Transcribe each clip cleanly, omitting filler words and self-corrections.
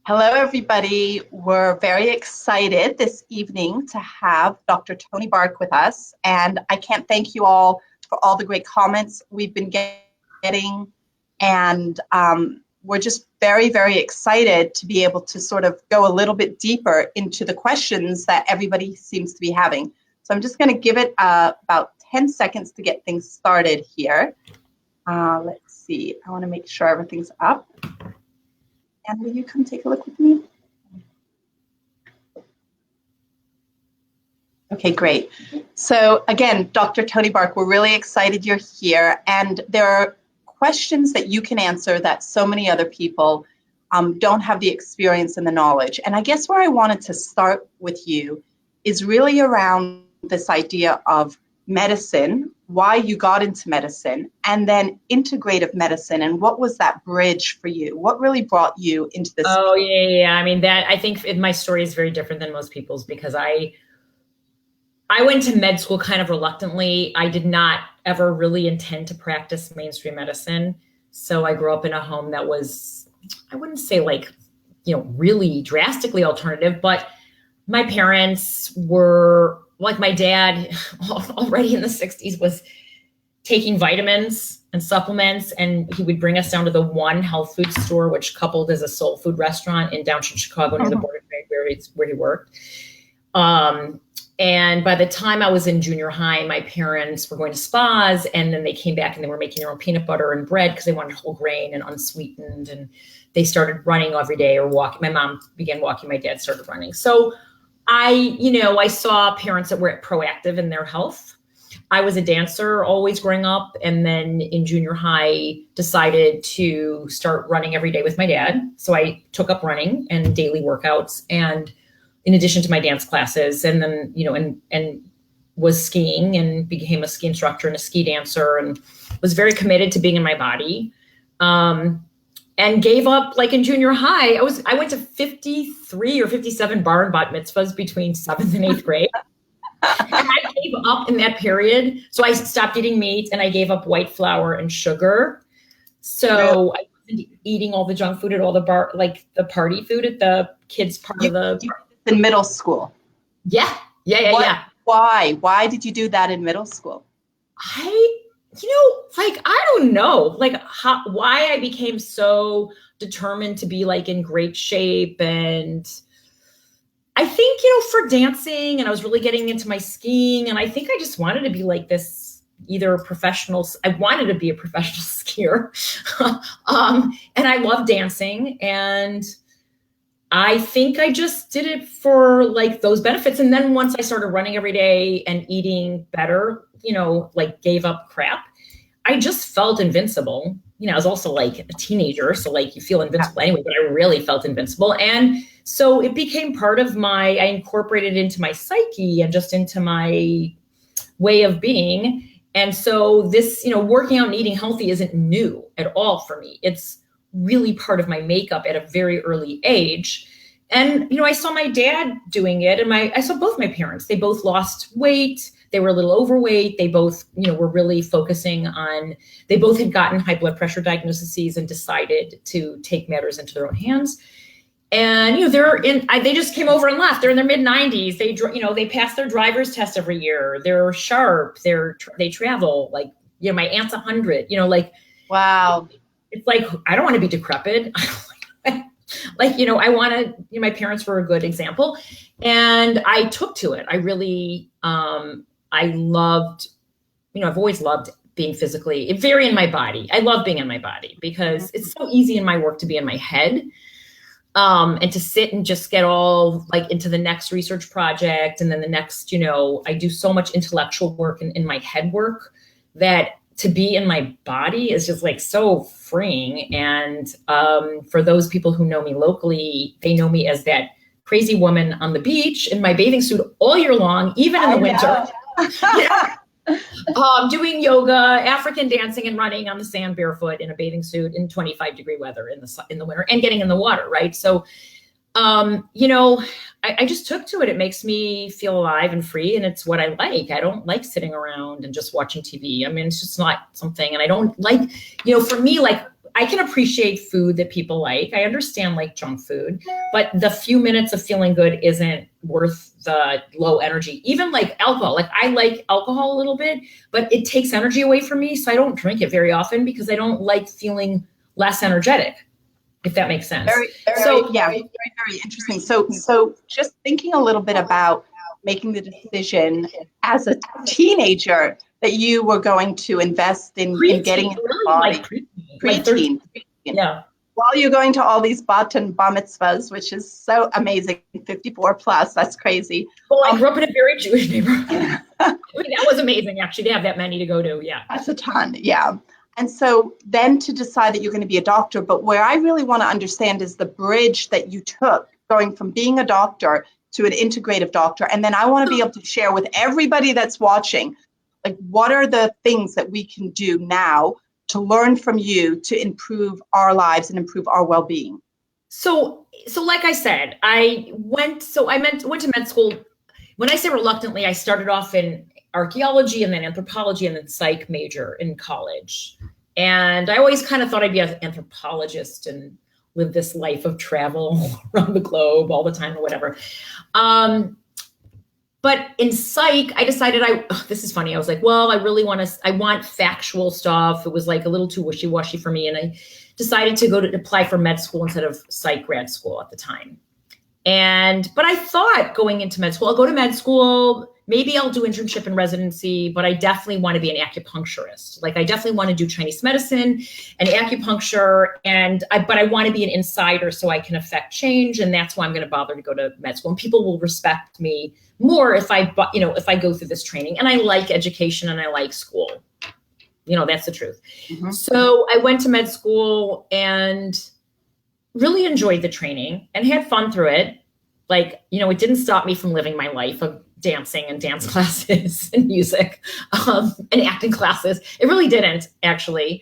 Hello, everybody. We're very excited this evening to have Dr. Toni Bark with us. And I can't thank you all for all the great comments we've been getting. And we're just very, very excited to be able to sort of go a little bit deeper into the questions that everybody seems to be having. So I'm just going to give it about 10 seconds to get things started here. Let's see. I want to make sure everything's up. And will you come take a look with me? Okay, great. So again, Dr. Toni Bark, we're really excited you're here. And there are questions that you can answer that so many other people don't have the experience and the knowledge. And I guess where I wanted to start with you is really around this idea of medicine, why you got into medicine, and then integrative medicine, and what was that bridge for you? What really brought you into this? Oh, yeah. I mean, I think my story is very different than most people's because I went to med school kind of reluctantly. I did not ever really intend to practice mainstream medicine. So I grew up in a home that was, I wouldn't say really drastically alternative, but my parents were, like my dad already in the 60s was taking vitamins and supplements, and he would bring us down to the one health food store, which coupled as a soul food restaurant in downtown Chicago near the border where he worked. And by the time I was in junior high, my parents were going to spas, and then they came back and they were making their own peanut butter and bread because they wanted whole grain and unsweetened. And they started running every day or walking. My mom began walking. My dad started running. So I saw parents that were proactive in their health. I was a dancer always growing up. And then in junior high, decided to start running every day with my dad. So I took up running and daily workouts, and in addition to my dance classes, and then, and was skiing and became a ski instructor and a ski dancer, and was very committed to being in my body. And gave up, like in junior high, I went to 53 or 57 bar and bat mitzvahs between 7th and 8th grade. And I gave up in that period. So I stopped eating meat and I gave up white flour and sugar. So I wasn't eating all the junk food at all the bar, like the party food at the kids' part of the... In middle school? Yeah. Why? Why did you do that in middle school? I don't know, why I became so determined to be in great shape. And I think, for dancing, and I was really getting into my skiing, and I think I just wanted to be this, either professional. I wanted to be a professional skier. And I love dancing. And I think I just did it for those benefits. And then once I started running every day and eating better, gave up crap, I just felt invincible. I was also a teenager. So you feel invincible anyway, but I really felt invincible. And so it became part of I incorporated it into my psyche and just into my way of being. And so this, working out and eating healthy isn't new at all for me. It's really part of my makeup at a very early age. And, I saw my dad doing it, and I saw both my parents. They both lost weight. They were a little overweight. They both, were really focusing on, they both had gotten high blood pressure diagnoses and decided to take matters into their own hands. And, they just came over and left. They're in their mid 90s. They pass their driver's test every year. They're sharp. They travel my aunt's 100, wow. It's I don't want to be decrepit. I want to, my parents were a good example, and I took to it. I really, I loved, I've always loved being physically very in my body. I love being in my body because it's so easy in my work to be in my head, and to sit and just get all into the next research project. And then the next, I do so much intellectual work in my head work that to be in my body is just so freeing. And for those people who know me locally, they know me as that crazy woman on the beach in my bathing suit all year long, even in the winter. Doing yoga, African dancing, and running on the sand barefoot in a bathing suit in 25-degree weather in the winter, and getting in the water, right? So, I just took to it. It makes me feel alive and free, and it's what I like. I don't like sitting around and just watching TV. I mean, it's just not something, and I don't like, for me, I can appreciate food that people like. I understand like junk food, but the few minutes of feeling good isn't worth the low energy. Even like alcohol, like I like alcohol a little bit, but it takes energy away from me. So I don't drink it very often because I don't like feeling less energetic, if that makes sense. Very interesting. So just thinking a little bit about making the decision as a teenager that you were going to invest in getting into the body. Preteen. Yeah. While you're going to all these bat and bar mitzvahs, which is so amazing, 54 plus, that's crazy. Well, I grew up in a very Jewish neighborhood. I mean, that was amazing, actually, to have that many to go to. Yeah. That's a ton. Yeah. And so then to decide that you're going to be a doctor, but where I really want to understand is the bridge that you took going from being a doctor to an integrative doctor. And then I want to be able to share with everybody that's watching, like, what are the things that we can do now to learn from you to improve our lives and improve our well-being? So like I said, I went to med school. When I say reluctantly, I started off in archaeology and then anthropology and then psych major in college. And I always kind of thought I'd be an anthropologist and live this life of travel around the globe all the time or whatever. But in psych, I decided this is funny. I was like, well, I want factual stuff. It was like a little too wishy-washy for me. And I decided to apply for med school instead of psych grad school at the time. But I thought going into med school, I'll go to med school, maybe I'll do internship and residency, but I definitely want to be an acupuncturist. Like I definitely want to do Chinese medicine and acupuncture, but I want to be an insider so I can affect change. And that's why I'm going to bother to go to med school. And people will respect me more if I go through this training. And I like education and I like school. That's the truth. Mm-hmm. So I went to med school and really enjoyed the training and had fun through it. Like, it didn't stop me from living my life of dancing and dance classes and music and acting classes. It really didn't, actually.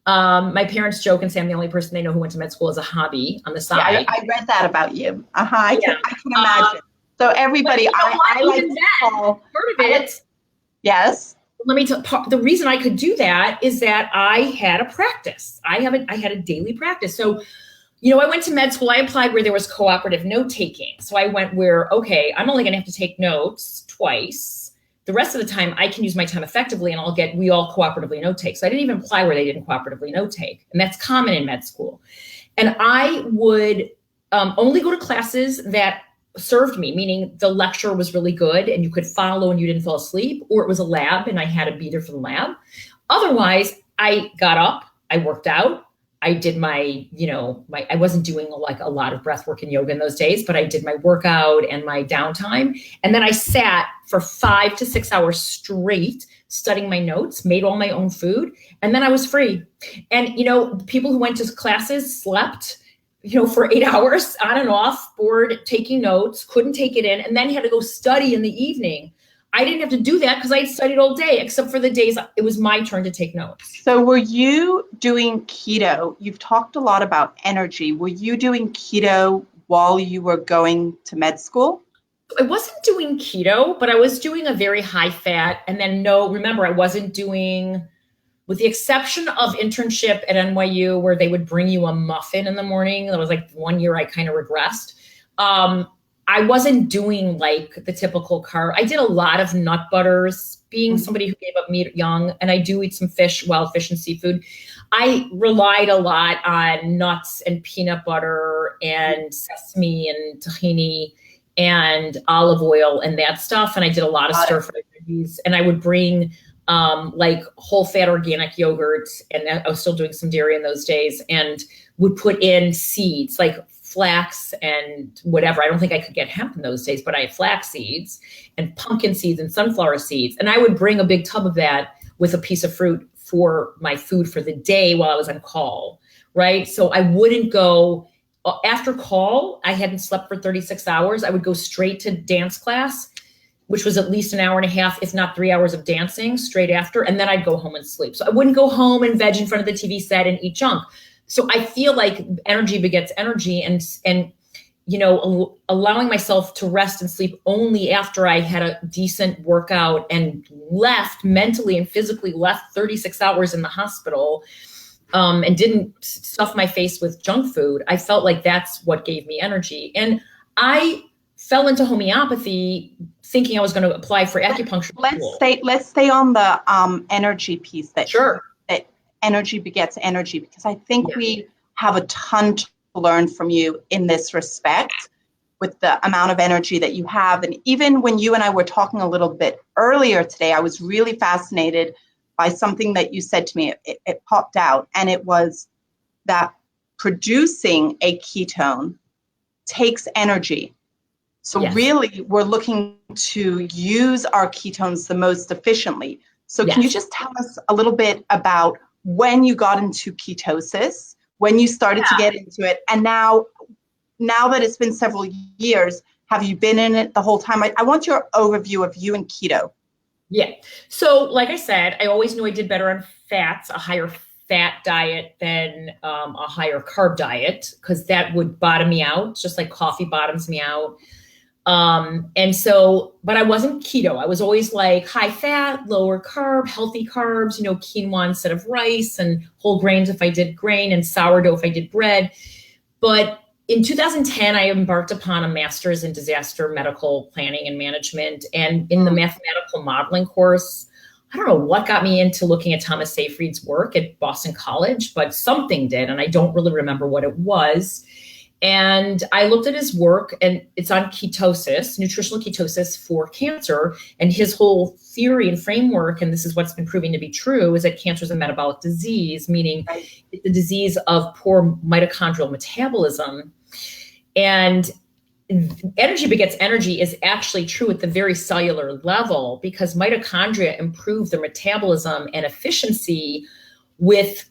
My parents joke and say I'm the only person they know who went to med school as a hobby on the side. Yeah, I read that about you. I can imagine. So everybody, I like to call part of it. Yes. Let me tell the reason I could do that is that I had a practice. I had a daily practice. So, I went to med school. I applied where there was cooperative note taking. So I went where, okay, I'm only going to have to take notes twice. The rest of the time I can use my time effectively and we all cooperatively note take. So I didn't even apply where they didn't cooperatively note take. And that's common in med school. And I would only go to classes that served me, meaning the lecture was really good and you could follow and you didn't fall asleep, or it was a lab and I had to be there for the lab. Otherwise, I got up, I worked out, I did I wasn't doing like a lot of breath work and yoga in those days, but I did my workout and my downtime. And then I sat for 5 to 6 hours straight, studying my notes, made all my own food. And then I was free. And, people who went to classes slept, for 8 hours on and off, bored, taking notes, couldn't take it in, and then had to go study in the evening. I didn't have to do that because I had studied all day, except for the days it was my turn to take notes. So were you doing keto? You've talked a lot about energy. Were you doing keto while you were going to med school? I wasn't doing keto, but I was doing a very high fat. And then remember, I wasn't doing, with the exception of internship at NYU where they would bring you a muffin in the morning. That was like 1 year I kind of regressed. I wasn't doing like the typical carb. I did a lot of nut butters, being somebody who gave up meat young, and I do eat some wild fish and seafood. I relied a lot on nuts and peanut butter and sesame and tahini and olive oil and that stuff. And I did a lot of stir fried veggies, and I would bring like whole fat organic yogurt, and I was still doing some dairy in those days, and would put in seeds like flax and whatever. I don't think I could get hemp in those days, but I had flax seeds and pumpkin seeds and sunflower seeds. And I would bring a big tub of that with a piece of fruit for my food for the day while I was on call, right? So I wouldn't go after call. I hadn't slept for 36 hours. I would go straight to dance class, which was at least an hour and a half, if not 3 hours of dancing straight after. And then I'd go home and sleep. So I wouldn't go home and veg in front of the TV set and eat junk. So I feel like energy begets energy, and allowing myself to rest and sleep only after I had a decent workout and left mentally and physically 36 hours in the hospital and didn't stuff my face with junk food, I felt like that's what gave me energy. And I fell into homeopathy thinking I was going to apply for acupuncture. Let's stay on the energy piece that Sure. That energy begets energy, because I think we have a ton to learn from you in this respect with the amount of energy that you have. And even when you and I were talking a little bit earlier today, I was really fascinated by something that you said to me. It popped out, and it was that producing a ketone takes energy. So really, we're looking to use our ketones the most efficiently. So can you just tell us a little bit about when you got into ketosis, when you started to get into it, and now that it's been several years, have you been in it the whole time? I want your overview of you and keto. Yeah. So like I said, I always knew I did better on fats, a higher fat diet than a higher carb diet, because that would bottom me out, just like coffee bottoms me out. And so, but I wasn't keto. I was always like high fat, lower carb, healthy carbs, quinoa instead of rice, and whole grains if I did grain, and sourdough if I did bread. But in 2010, I embarked upon a master's in disaster medical planning and management. And in the mathematical modeling course, I don't know what got me into looking at Thomas Seyfried's work at Boston College, but something did. And I don't really remember what it was. And I looked at his work, and it's on ketosis, nutritional ketosis for cancer. And his whole theory and framework, and this is what's been proving to be true, is that cancer is a metabolic disease, meaning it's a disease of poor mitochondrial metabolism. And energy begets energy is actually true at the very cellular level, because mitochondria improve their metabolism and efficiency with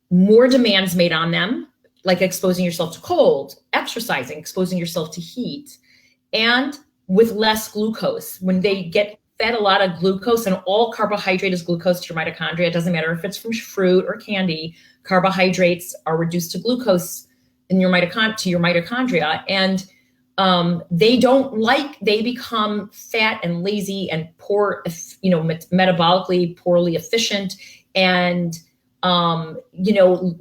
more demands made on them, like exposing yourself to cold, exercising, exposing yourself to heat, and with less glucose. When they get fed a lot of glucose, and all carbohydrate is glucose to your mitochondria, it doesn't matter if it's from fruit or candy, carbohydrates are reduced to glucose in your mitochondria. And they become fat and lazy and poor, metabolically poorly efficient, and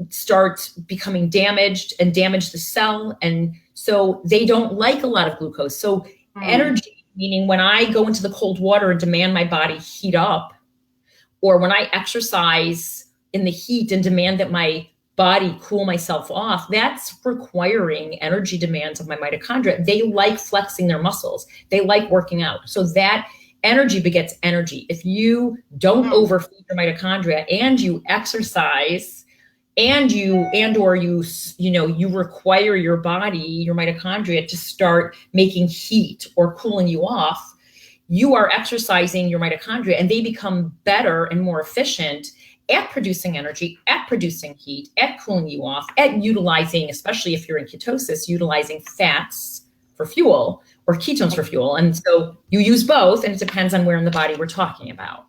start becoming damaged and damage the cell. And so they don't like a lot of glucose. So energy, meaning when I go into the cold water and demand my body heat up, or when I exercise in the heat and demand that my body cool myself off, that's requiring energy demands of my mitochondria. They like flexing their muscles. They like working out. So that energy begets energy. If you don't overfeed your mitochondria, and you exercise, and you require your body, your mitochondria, to start making heat or cooling you off, you are exercising your mitochondria, and they become better and more efficient at producing energy, at producing heat, at cooling you off, at utilizing, especially if you're in ketosis, utilizing fats for fuel or ketones for fuel. And so you use both, and it depends on where in the body we're talking about.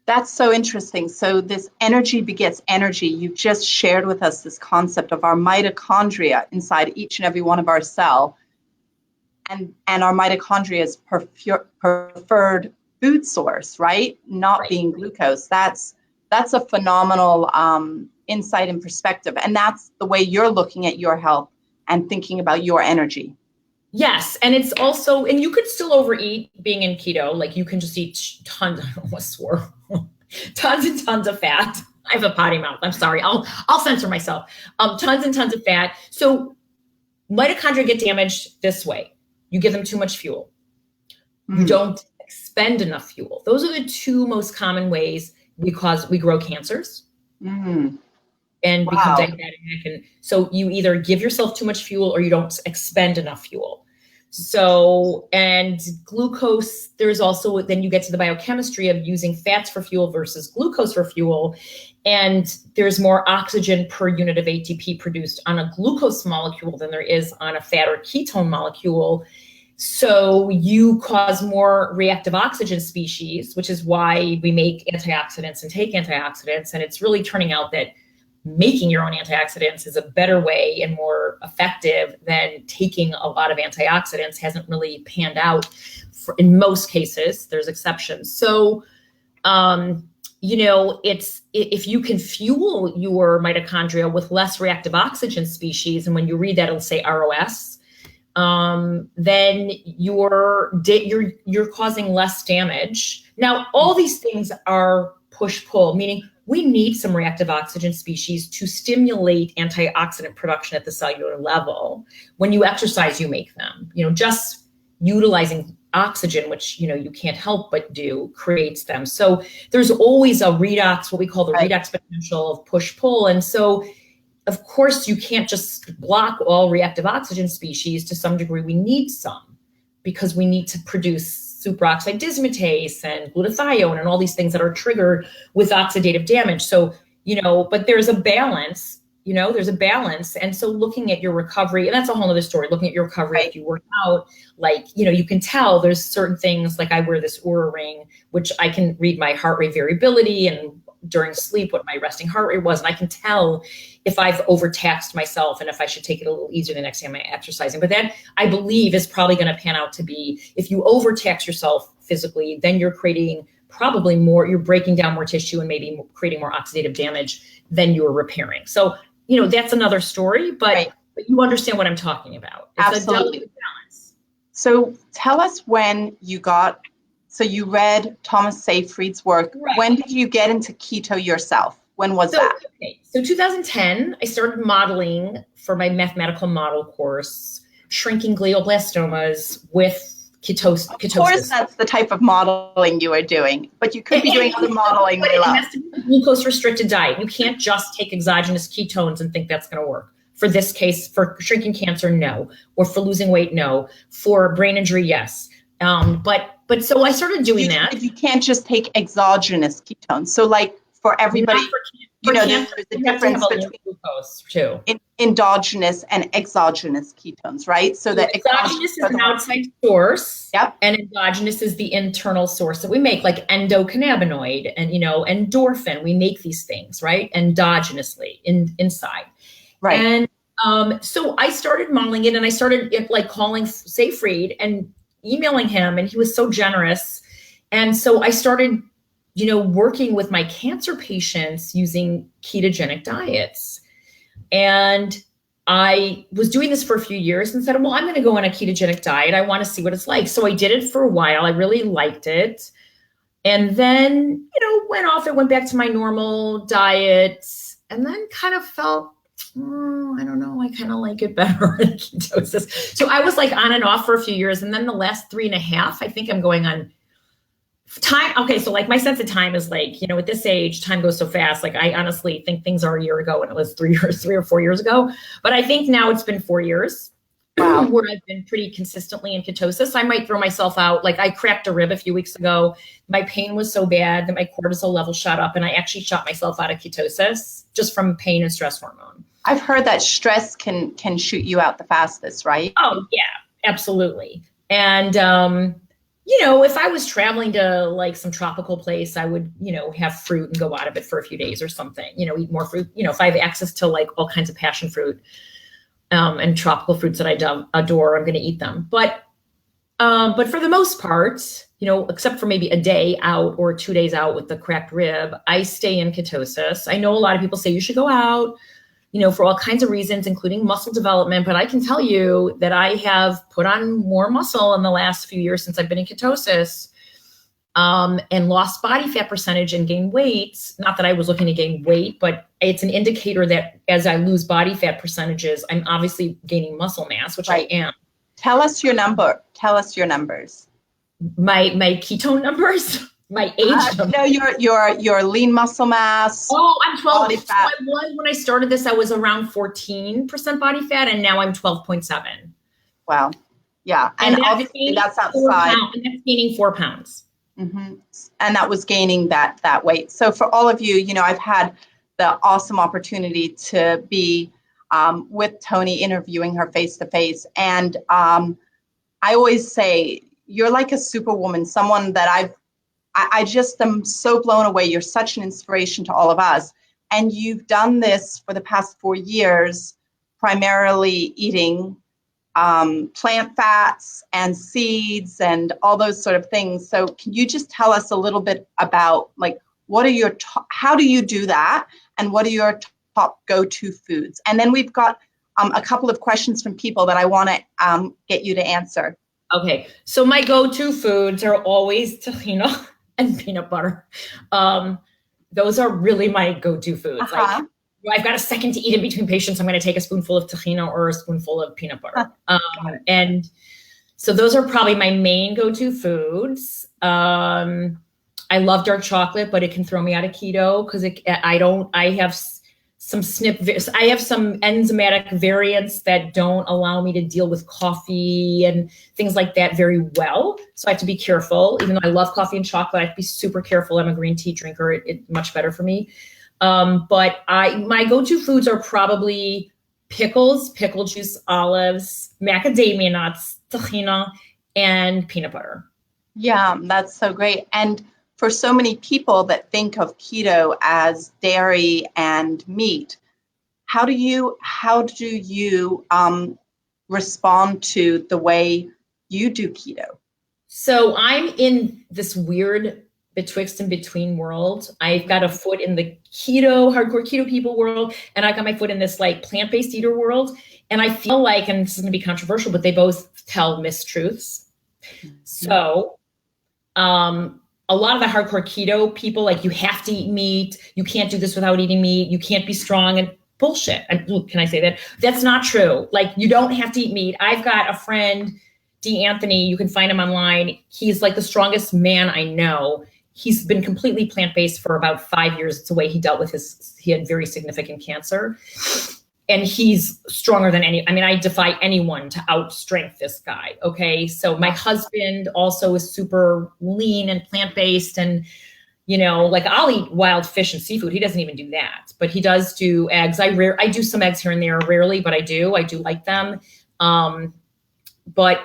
That's so interesting. So this energy begets energy. You've just shared with us this concept of our mitochondria inside each and every one of our cell, and our mitochondria is preferred food source, right? Not being glucose. That's a phenomenal insight and perspective. And that's the way you're looking at your health and thinking about your energy. Yes. And it's also, and you could still overeat being in keto. Like you can just eat tons, I almost swore, tons and tons of fat. I have a potty mouth. I'm sorry. I'll censor myself. Tons and tons of fat. So mitochondria get damaged this way. You give them too much fuel. You don't expend enough fuel. Those are the two most common ways we grow cancers and become diabetic. And so you either give yourself too much fuel, or you don't expend enough fuel. So, and glucose, there's also, then you get to the biochemistry of using fats for fuel versus glucose for fuel. And there's more oxygen per unit of ATP produced on a glucose molecule than there is on a fat or ketone molecule. So you cause more reactive oxygen species, which is why we make antioxidants and take antioxidants. And it's really turning out that making your own antioxidants is a better way and more effective than taking a lot of antioxidants. Hasn't really panned out in most cases. There's exceptions. So, if you can fuel your mitochondria with less reactive oxygen species, and when you read that, it'll say ROS, then you're causing less damage. Now, all these things are push-pull, meaning we need some reactive oxygen species to stimulate antioxidant production at the cellular level. When you exercise, you make them. Just utilizing oxygen, which you can't help but do, creates them. So there's always a redox, what we call the redox potential of push-pull. And so, of course, you can't just block all reactive oxygen species. To some degree, we need some, because we need to produce superoxide dismutase and glutathione and all these things that are triggered with oxidative damage. So, but there's a balance, And so looking at your recovery, and that's a whole other story, looking at your recovery, if you work out, you can tell there's certain things, like I wear this Oura ring, which I can read my heart rate variability and during sleep what my resting heart rate was. And I can tell if I've overtaxed myself and if I should take it a little easier the next time I'm exercising. But that, I believe, is probably going to pan out to be, if you overtax yourself physically, then you're creating probably more, you're breaking down more tissue and maybe creating more oxidative damage than you're repairing. So, that's another story, but you understand what I'm talking about. It's Absolutely. a delicate balance. So tell us when you read Thomas Seyfried's work. Right. When did you get into keto yourself? When was that? Okay. So 2010, I started modeling for my mathematical model course, shrinking glioblastomas with ketosis. Of course, that's the type of modeling you are doing, but you could be doing other modeling. But it has to be a glucose-restricted diet. You can't just take exogenous ketones and think that's going to work. For this case, for shrinking cancer, no. Or for losing weight, no. For brain injury, yes. But so I started doing that. You can't just take exogenous ketones. So for everybody, there's a difference between glucose too. Endogenous and exogenous ketones, right? So that exogenous is an outside source. Yep. And endogenous is the internal source that we make, like endocannabinoid and endorphin. We make these things, right? Endogenously inside. Right. And so I started modeling it, and I started calling Seyfried and emailing him, and he was so generous. And so I started working with my cancer patients using ketogenic diets. And I was doing this for a few years and said, well, I'm going to go on a ketogenic diet. I want to see what it's like. So I did it for a while. I really liked it. And then, went off. It went back to my normal diet, and then kind of felt, I don't know, I kind of like it better in ketosis. So I was on and off for a few years. And then the last 3.5, I think I'm going on time. Okay. So my sense of time is at this age, time goes so fast. I honestly think things are a year ago when it was 3 or 4 years ago. But I think now it's been 4 years. Wow. Where I've been pretty consistently in ketosis. I might throw myself out. I cracked a rib a few weeks ago. My pain was so bad that my cortisol level shot up, and I actually shot myself out of ketosis just from pain and stress hormone. I've heard that stress can shoot you out the fastest, right? Oh yeah, absolutely. And if I was traveling to some tropical place, I would, have fruit and go out of it for a few days or something, eat more fruit. If I have access to all kinds of passion fruit and tropical fruits that I adore, I'm going to eat them. But for the most part, except for maybe a day out or 2 days out with the cracked rib, I stay in ketosis. I know a lot of people say you should go out, for all kinds of reasons, including muscle development. But I can tell you that I have put on more muscle in the last few years since I've been in ketosis, and lost body fat percentage and gained weight. Not that I was looking to gain weight, but it's an indicator that as I lose body fat percentages, I'm obviously gaining muscle mass, which I am. Tell us your number. Tell us your numbers. My ketone numbers. My age number. No, your lean muscle mass. Oh, I'm 12. Body fat. So when I started this, I was around 14% body fat, and now I'm 12.7. Wow. Yeah. And obviously that's outside. And that's gaining 4 pounds. Mm-hmm. And that was gaining that weight. So for all of you, I've had the awesome opportunity to be with Toni, interviewing her face to face. And I always say, you're like a superwoman, someone that I just am so blown away. You're such an inspiration to all of us. And you've done this for the past 4 years, primarily eating plant fats and seeds and all those sort of things. So can you just tell us a little bit about what are your top, how do you do that? And what are your top go-to foods? And then we've got a couple of questions from people that I want to get you to answer. Okay, so my go-to foods are always tahina and peanut butter. Those are really my go-to foods. Like, I've got a second to eat in between patients, I'm going to take a spoonful of tahina or a spoonful of peanut butter. And so those are probably my main go-to foods. I love dark chocolate, but it can throw me out of keto because I have some enzymatic variants that don't allow me to deal with coffee and things like that very well. So I have to be careful. Even though I love coffee and chocolate, I have to be super careful. I'm a green tea drinker. It's much better for me. But my go-to foods are probably pickles, pickle juice, olives, macadamia nuts, tahina, and peanut butter. Yeah, that's so great. And for so many people that think of keto as dairy and meat, how do you respond to the way you do keto? So I'm in this weird betwixt and between world. I've got a foot in the hardcore keto people world, and I got my foot in this like plant-based eater world. And I feel like, and this is going to be controversial, but they both tell mistruths. So, a lot of the hardcore keto people, like, you have to eat meat. You can't do this without eating meat. You can't be strong, and bullshit. Can I say that? That's not true. Like, you don't have to eat meat. I've got a friend, D. Anthony, you can find him online. He's like the strongest man I know. He's been completely plant-based for about 5 years. It's the way he dealt with he had very significant cancer. And he's stronger than I defy anyone to outstrength this guy. Okay. So my husband also is super lean and plant-based, and, like, I'll eat wild fish and seafood. He doesn't even do that, but he does do eggs. I do some eggs here and there, rarely, but I do like them. But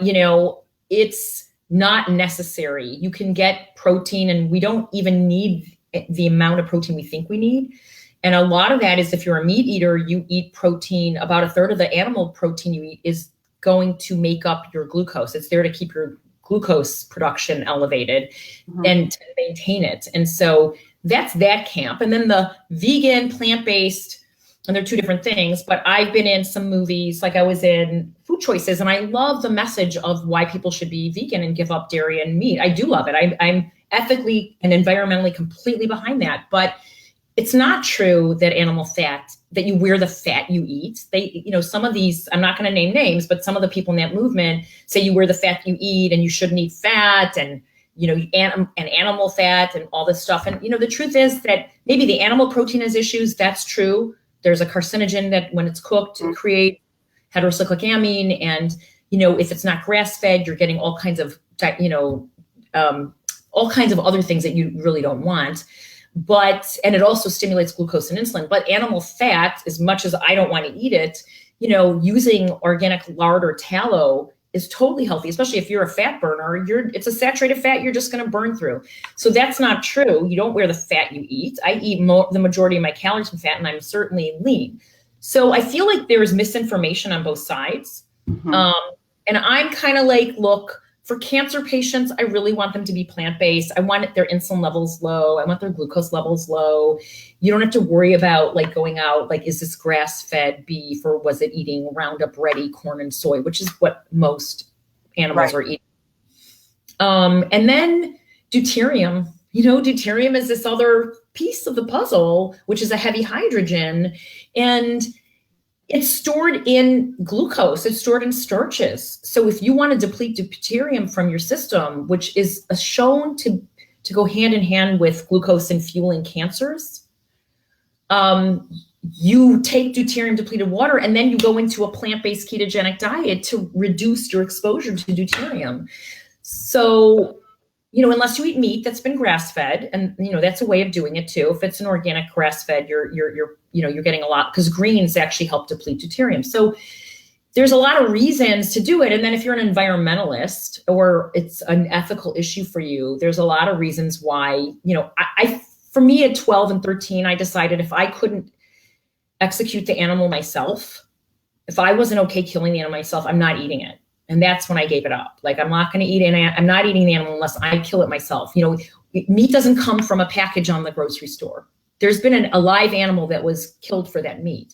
it's not necessary. You can get protein, and we don't even need the amount of protein we think we need. And a lot of that is, if you're a meat eater, you eat protein. About a third of the animal protein you eat is going to make up your glucose. It's there to keep your glucose production elevated and to maintain it. And so that's that camp. And then the vegan, plant-based, and they're two different things, but I've been in some movies, like I was in Food Choices, and I love the message of why people should be vegan and give up dairy and meat. I do love it. I'm ethically and environmentally completely behind that. But it's not true that animal fat, that you wear the fat you eat. Some of these, I'm not going to name names, but some of the people in that movement say you wear the fat you eat and you shouldn't eat fat and, and animal fat and all this stuff. And, the truth is that maybe the animal protein has issues. That's true. There's a carcinogen that when it's cooked, it creates heterocyclic amine. And, if it's not grass-fed, you're getting all kinds of, all kinds of other things that you really don't want. And it also stimulates glucose and insulin. But animal fat, as much as I don't want to eat it, using organic lard or tallow is totally healthy, especially if you're a fat burner. It's a saturated fat you're just going to burn through. So that's not true. You don't wear the fat you eat. I eat the majority of my calories from fat, and I'm certainly lean. So I feel like there is misinformation on both sides. And I'm kind of like, look, for cancer patients, I really want them to be plant-based. I want their insulin levels low. I want their glucose levels low. You don't have to worry about like going out, like, is this grass-fed beef or was it eating Roundup Ready corn and soy, which is what most animals are eating. And then deuterium. Deuterium is this other piece of the puzzle, which is a heavy hydrogen. And it's stored in glucose. It's stored in starches. So if you want to deplete deuterium from your system, which is shown to go hand in hand with glucose and fueling cancers, you take deuterium depleted water and then you go into a plant-based ketogenic diet to reduce your exposure to deuterium. So, unless you eat meat that's been grass-fed, and that's a way of doing it too. If it's an organic grass-fed, you're getting a lot, because greens actually help deplete deuterium. So there's a lot of reasons to do it. And then if you're an environmentalist or it's an ethical issue for you, there's a lot of reasons why. For me at 12 and 13, I decided if I couldn't execute the animal myself, if I wasn't okay killing the animal myself, I'm not eating it. And that's when I gave it up. Like, I'm not going to eat I'm not eating the animal unless I kill it myself. You know, meat doesn't come from a package on the grocery store. There's been a live animal that was killed for that meat.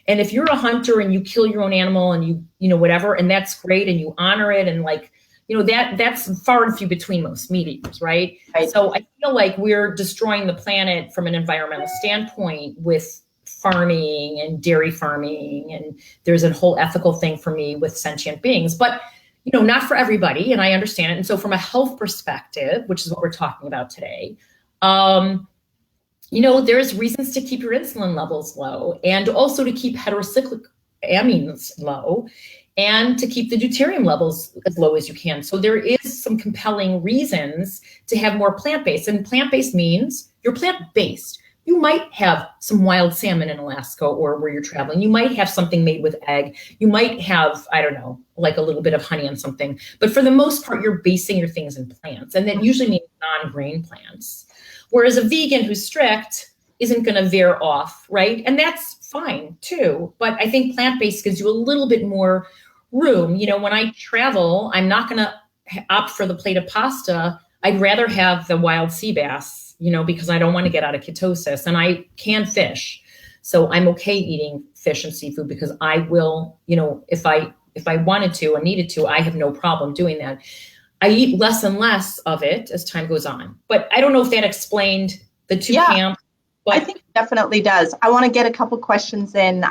And if you're a hunter and you kill your own animal and you know, whatever, and that's great, and you honor it, and like, you know, that's far and few between most meat eaters, right? So I feel like we're destroying the planet from an environmental standpoint with farming and dairy farming, and there's a whole ethical thing for me with sentient beings, but you know, not for everybody, and I understand it. And so from a health perspective, which is what we're talking about today, you know, there's reasons to keep your insulin levels low, and also to keep heterocyclic amines low, and to keep the deuterium levels as low as you can. So there is some compelling reasons to have more plant-based, and plant-based means you're plant-based. You might have some wild salmon in Alaska or where you're traveling. You might have something made with egg. You might have, I don't know, like a little bit of honey on something. But for the most part, you're basing your things in plants. And that usually means non-grain plants. Whereas a vegan who's strict isn't going to veer off, right? And that's fine too. But I think plant-based gives you a little bit more room. You know, when I travel, I'm not going to opt for the plate of pasta. I'd rather have the wild sea bass, you know, because I don't want to get out of ketosis, and I can fish. So I'm okay eating fish and seafood because I will, you know, if I wanted to or needed to, I have no problem doing that. I eat less and less of it as time goes on. But I don't know if that explained the two camps. But I think it definitely does. I want to get a couple questions in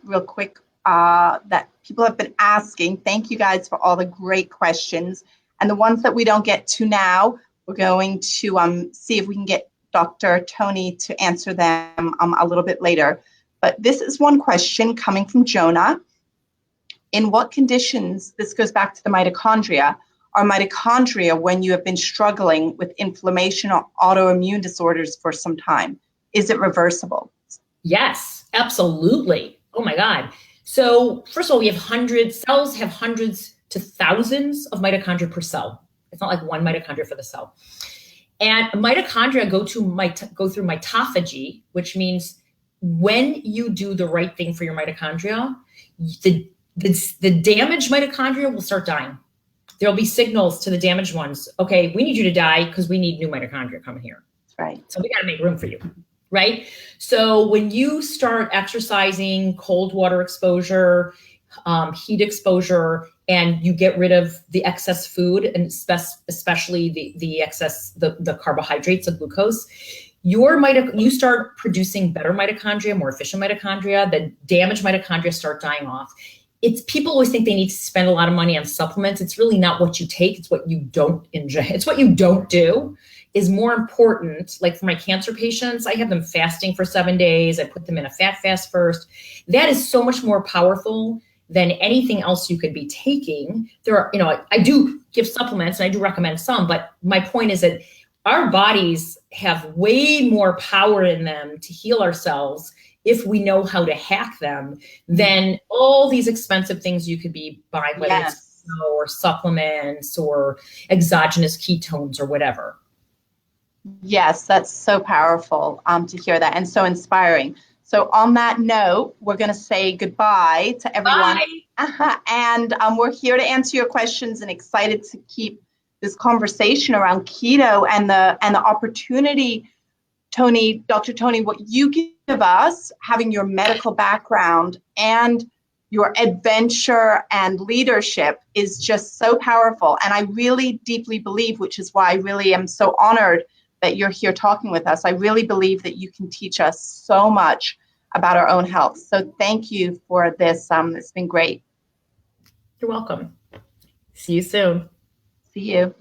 real quick that people have been asking. Thank you guys for all the great questions. And the ones that we don't get to now, we're going to see if we can get Dr. Toni to answer them a little bit later. But this is one question coming from Jonah. In what conditions, this goes back to the mitochondria, are mitochondria when you have been struggling with inflammation or autoimmune disorders for some time? Is it reversible? Yes, absolutely. Oh my God. So first of all, we have cells have hundreds to thousands of mitochondria per cell. It's not like one mitochondria for the cell. And mitochondria go through mitophagy, which means when you do the right thing for your mitochondria, the damaged mitochondria will start dying. There'll be signals to the damaged ones. Okay, we need you to die because we need new mitochondria coming here. Right. So we got to make room for you. Right. So when you start exercising, cold water exposure, heat exposure, and you get rid of the excess food, and especially the excess, the carbohydrates, the glucose, you start producing better mitochondria, more efficient mitochondria. The damaged mitochondria start dying off. People always think they need to spend a lot of money on supplements. It's really not what you take. It's what you don't ingest. It's what you don't do is more important. Like for my cancer patients, I have them fasting for 7 days. I put them in a fat fast first. That is so much more powerful than anything else you could be taking. There are, you know, I do give supplements and I do recommend some, but my point is that our bodies have way more power in them to heal ourselves if we know how to hack them than all these expensive things you could be buying, whether it's or supplements or exogenous ketones or whatever. Yes, that's so powerful to hear that, and so inspiring. So on that note, we're going to say goodbye to everyone. Bye. And we're here to answer your questions and excited to keep this conversation around keto and the opportunity. Toni, Dr. Toni, what you give us, having your medical background and your adventure and leadership is just so powerful. And I really deeply believe, which is why I really am so honored that you're here talking with us. I really believe that you can teach us so much about our own health. So thank you for this. It's been great. You're welcome. See you soon. See you.